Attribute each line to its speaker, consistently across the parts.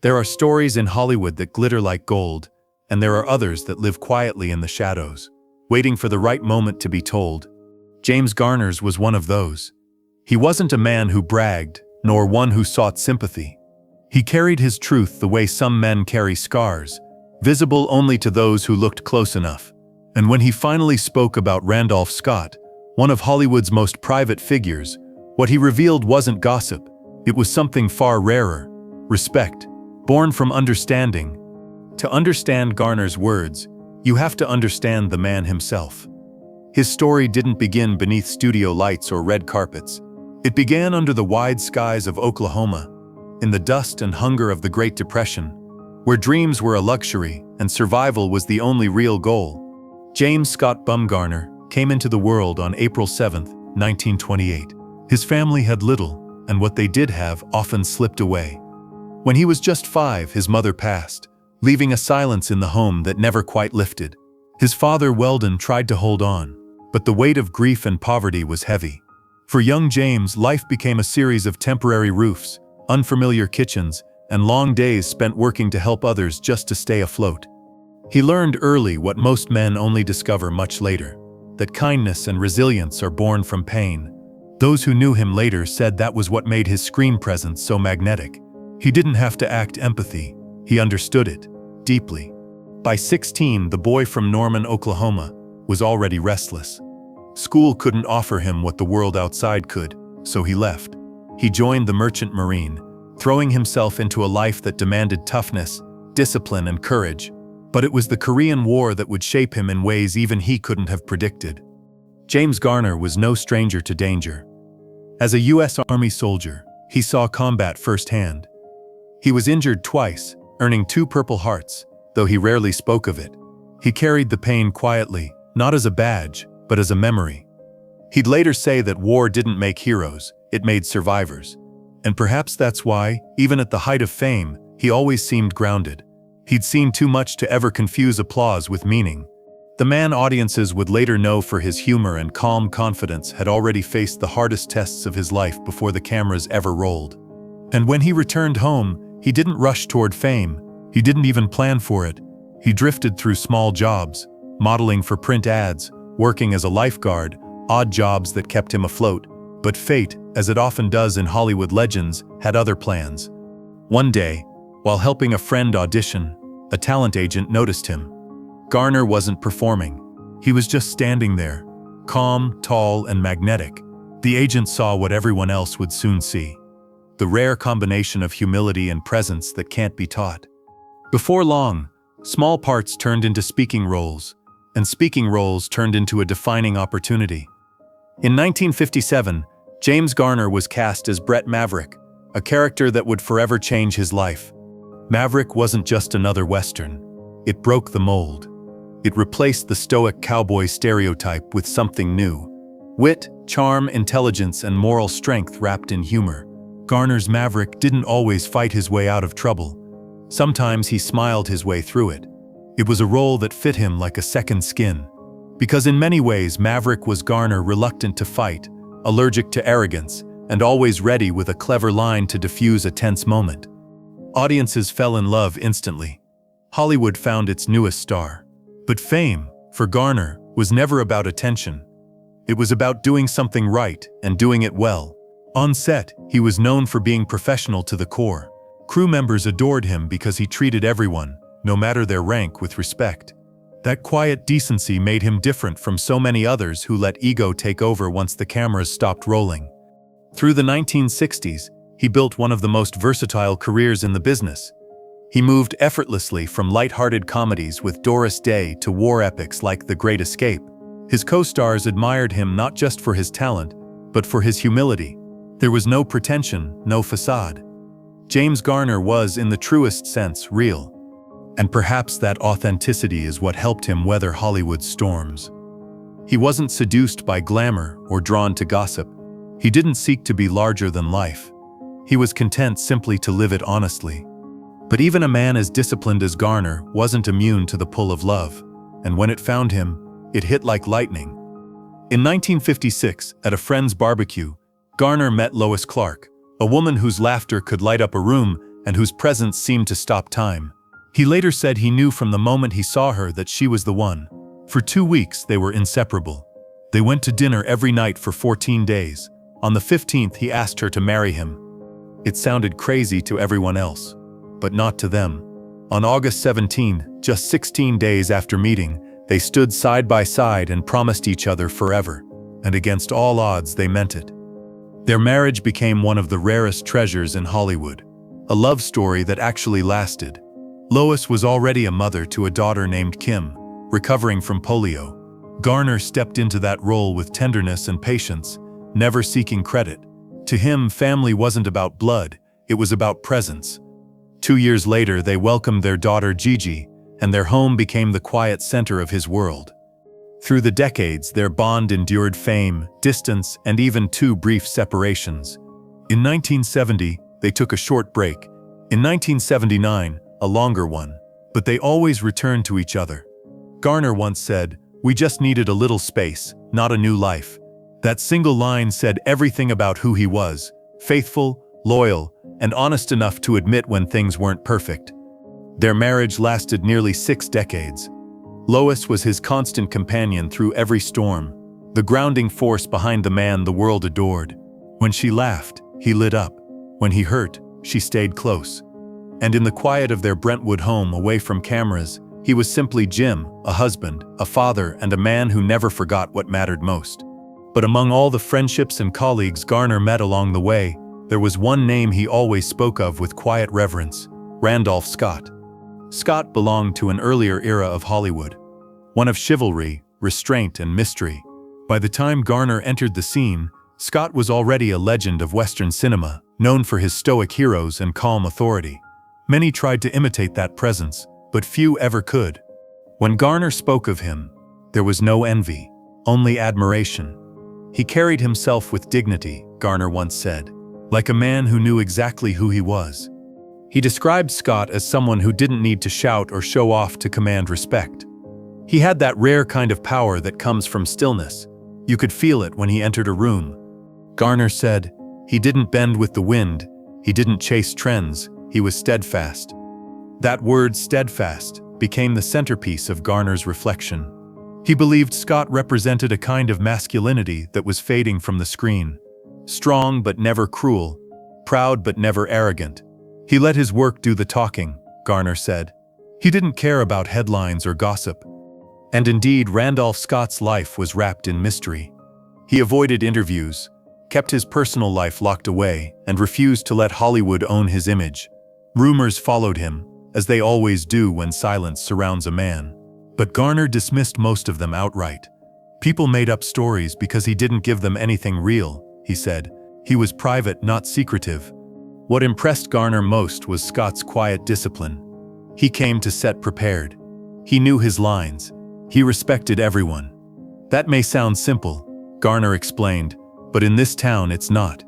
Speaker 1: There are stories in Hollywood that glitter like gold, and there are others that live quietly in the shadows, waiting for the right moment to be told. James Garner's was one of those. He wasn't a man who bragged, nor one who sought sympathy. He carried his truth the way some men carry scars, visible only to those who looked close enough. And when he finally spoke about Randolph Scott, one of Hollywood's most private figures, what he revealed wasn't gossip. It was something far rarer: respect, born from understanding. To understand Garner's words, you have to understand the man himself. His story didn't begin beneath studio lights or red carpets. It began under the wide skies of Oklahoma, in the dust and hunger of the Great Depression, where dreams were a luxury and survival was the only real goal. James Scott Garner came into the world on April 7, 1928. His family had little, and what they did have often slipped away. When he was just 5, his mother passed, leaving a silence in the home that never quite lifted. His father, Weldon, tried to hold on, but the weight of grief and poverty was heavy. For young James, life became a series of temporary roofs, unfamiliar kitchens, and long days spent working to help others just to stay afloat. He learned early what most men only discover much later: that kindness and resilience are born from pain. Those who knew him later said that was what made his screen presence so magnetic. He didn't have to act empathy, he understood it, deeply. By 16, the boy from Norman, Oklahoma, was already restless. School couldn't offer him what the world outside could, so he left. He joined the Merchant Marine, throwing himself into a life that demanded toughness, discipline, and courage. But it was the Korean War that would shape him in ways even he couldn't have predicted. James Garner was no stranger to danger. As a U.S. Army soldier, he saw combat firsthand. He was injured twice, earning 2 Purple Hearts, though he rarely spoke of it. He carried the pain quietly, not as a badge, but as a memory. He'd later say that war didn't make heroes, it made survivors. And perhaps that's why, even at the height of fame, he always seemed grounded. He'd seen too much to ever confuse applause with meaning. The man audiences would later know for his humor and calm confidence had already faced the hardest tests of his life before the cameras ever rolled. And when he returned home, he didn't rush toward fame. He didn't even plan for it. He drifted through small jobs, modeling for print ads, working as a lifeguard, odd jobs that kept him afloat. But fate, as it often does in Hollywood legends, had other plans. One day, while helping a friend audition, a talent agent noticed him. Garner wasn't performing. He was just standing there, calm, tall, and magnetic. The agent saw what everyone else would soon see: the rare combination of humility and presence that can't be taught. Before long, small parts turned into speaking roles, and speaking roles turned into a defining opportunity. In 1957, James Garner was cast as Brett Maverick, a character that would forever change his life. Maverick wasn't just another Western. It broke the mold. It replaced the stoic cowboy stereotype with something new: wit, charm, intelligence, and moral strength wrapped in humor. Garner's Maverick didn't always fight his way out of trouble. Sometimes he smiled his way through it. It was a role that fit him like a second skin. Because in many ways, Maverick was Garner, reluctant to fight, allergic to arrogance, and always ready with a clever line to diffuse a tense moment. Audiences fell in love instantly. Hollywood found its newest star. But fame, for Garner, was never about attention. It was about doing something right and doing it well. On set, he was known for being professional to the core. Crew members adored him because he treated everyone, no matter their rank, with respect. That quiet decency made him different from so many others who let ego take over once the cameras stopped rolling. Through the 1960s, he built one of the most versatile careers in the business. He moved effortlessly from light-hearted comedies with Doris Day to war epics like The Great Escape. His co-stars admired him not just for his talent, but for his humility. There was no pretension, no facade. James Garner was, in the truest sense, real. And perhaps that authenticity is what helped him weather Hollywood's storms. He wasn't seduced by glamour or drawn to gossip. He didn't seek to be larger than life. He was content simply to live it honestly. But even a man as disciplined as Garner wasn't immune to the pull of love, and when it found him, it hit like lightning. In 1956, at a friend's barbecue, Garner met Lois Clark, a woman whose laughter could light up a room and whose presence seemed to stop time. He later said he knew from the moment he saw her that she was the one. For 2 weeks, they were inseparable. They went to dinner every night for 14 days. On the 15th, he asked her to marry him. It sounded crazy to everyone else, but not to them. On August 17, just 16 days after meeting, they stood side by side and promised each other forever. And against all odds, they meant it. Their marriage became one of the rarest treasures in Hollywood. A love story that actually lasted. Lois was already a mother to a daughter named Kim, recovering from polio. Garner stepped into that role with tenderness and patience, never seeking credit. To him, family wasn't about blood, it was about presence. 2 years later, they welcomed their daughter Gigi, and their home became the quiet center of his world. Through the decades, their bond endured fame, distance, and even 2 brief separations. In 1970, they took a short break. In 1979, a longer one. But they always returned to each other. Garner once said, "We just needed a little space, not a new life." That single line said everything about who he was: faithful, loyal, and honest enough to admit when things weren't perfect. Their marriage lasted nearly 6 decades. Lois was his constant companion through every storm, the grounding force behind the man the world adored. When she laughed, he lit up. When he hurt, she stayed close. And in the quiet of their Brentwood home, away from cameras, he was simply Jim, a husband, a father, and a man who never forgot what mattered most. But among all the friendships and colleagues Garner met along the way, there was one name he always spoke of with quiet reverence: Randolph Scott. Scott belonged to an earlier era of Hollywood, one of chivalry, restraint, and mystery. By the time Garner entered the scene, Scott was already a legend of Western cinema, known for his stoic heroes and calm authority. Many tried to imitate that presence, but few ever could. When Garner spoke of him, there was no envy, only admiration. He carried himself with dignity, Garner once said, like a man who knew exactly who he was. He described Scott as someone who didn't need to shout or show off to command respect. He had that rare kind of power that comes from stillness. You could feel it when he entered a room. Garner said, "He didn't bend with the wind, he didn't chase trends, he was steadfast." That word, steadfast, became the centerpiece of Garner's reflection. He believed Scott represented a kind of masculinity that was fading from the screen. Strong but never cruel, proud but never arrogant. He let his work do the talking, Garner said. He didn't care about headlines or gossip. And indeed, Randolph Scott's life was wrapped in mystery. He avoided interviews, kept his personal life locked away, and refused to let Hollywood own his image. Rumors followed him, as they always do when silence surrounds a man. But Garner dismissed most of them outright. People made up stories because he didn't give them anything real, he said. He was private, not secretive. What impressed Garner most was Scott's quiet discipline. He came to set prepared. He knew his lines. He respected everyone. That may sound simple, Garner explained, but in this town it's not.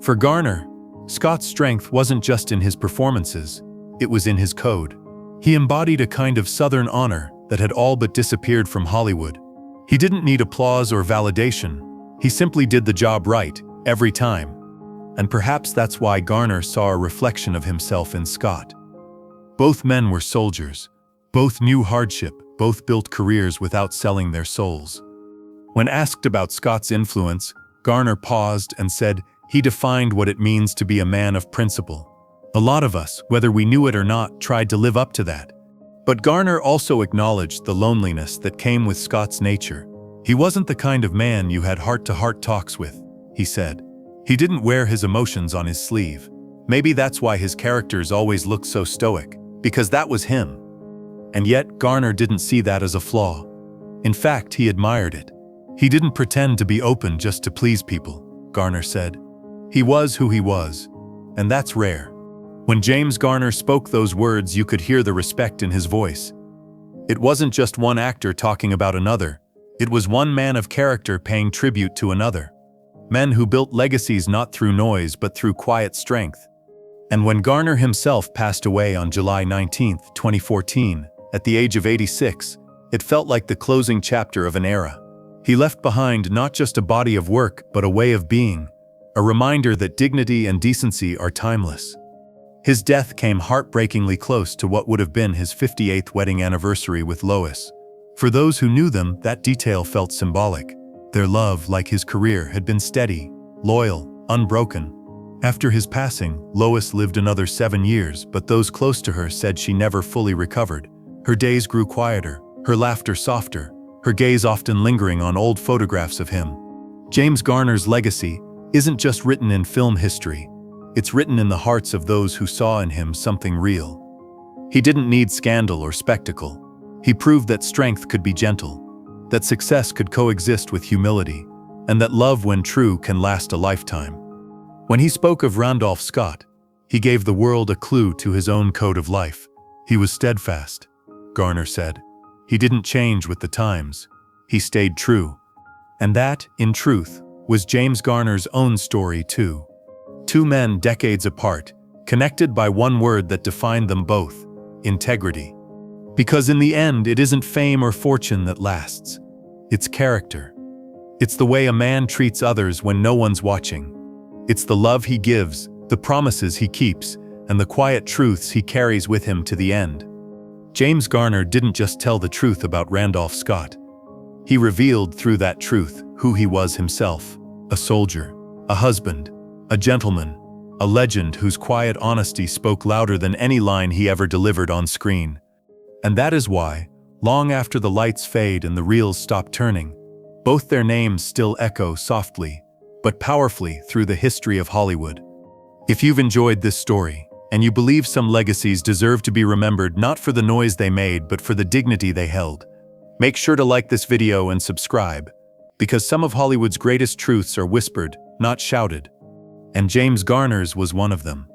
Speaker 1: For Garner, Scott's strength wasn't just in his performances, it was in his code. He embodied a kind of Southern honor that had all but disappeared from Hollywood. He didn't need applause or validation. He simply did the job right, every time. And perhaps that's why Garner saw a reflection of himself in Scott. Both men were soldiers. Both knew hardship. Both built careers without selling their souls. When asked about Scott's influence, Garner paused and said he defined what it means to be a man of principle. A lot of us, whether we knew it or not, tried to live up to that. But Garner also acknowledged the loneliness that came with Scott's nature. He wasn't the kind of man you had heart-to-heart talks with, he said. He didn't wear his emotions on his sleeve. Maybe that's why his characters always looked so stoic, because that was him. And yet, Garner didn't see that as a flaw. In fact, he admired it. He didn't pretend to be open just to please people, Garner said. He was who he was, and that's rare. When James Garner spoke those words, you could hear the respect in his voice. It wasn't just one actor talking about another. It was one man of character paying tribute to another. Men who built legacies not through noise but through quiet strength. And when Garner himself passed away on July 19, 2014, at the age of 86, it felt like the closing chapter of an era. He left behind not just a body of work, but a way of being, a reminder that dignity and decency are timeless. His death came heartbreakingly close to what would have been his 58th wedding anniversary with Lois. For those who knew them, that detail felt symbolic. Their love, like his career, had been steady, loyal, unbroken. After his passing, Lois lived another 7 years, but those close to her said she never fully recovered. Her days grew quieter, her laughter softer, her gaze often lingering on old photographs of him. James Garner's legacy isn't just written in film history. It's written in the hearts of those who saw in him something real. He didn't need scandal or spectacle. He proved that strength could be gentle, that success could coexist with humility, and that love, when true, can last a lifetime. When he spoke of Randolph Scott, he gave the world a clue to his own code of life. He was steadfast, Garner said. He didn't change with the times. He stayed true. And that, in truth, was James Garner's own story too. Two men decades apart, connected by one word that defined them both: integrity. Because in the end, it isn't fame or fortune that lasts. It's character. It's the way a man treats others when no one's watching. It's the love he gives, the promises he keeps, and the quiet truths he carries with him to the end. James Garner didn't just tell the truth about Randolph Scott. He revealed through that truth who he was himself: a soldier, a husband, a gentleman, a legend whose quiet honesty spoke louder than any line he ever delivered on screen. And that is why, long after the lights fade and the reels stop turning, both their names still echo softly, but powerfully through the history of Hollywood. If you've enjoyed this story, and you believe some legacies deserve to be remembered not for the noise they made but for the dignity they held, make sure to like this video and subscribe, because some of Hollywood's greatest truths are whispered, not shouted. And James Garner's was one of them.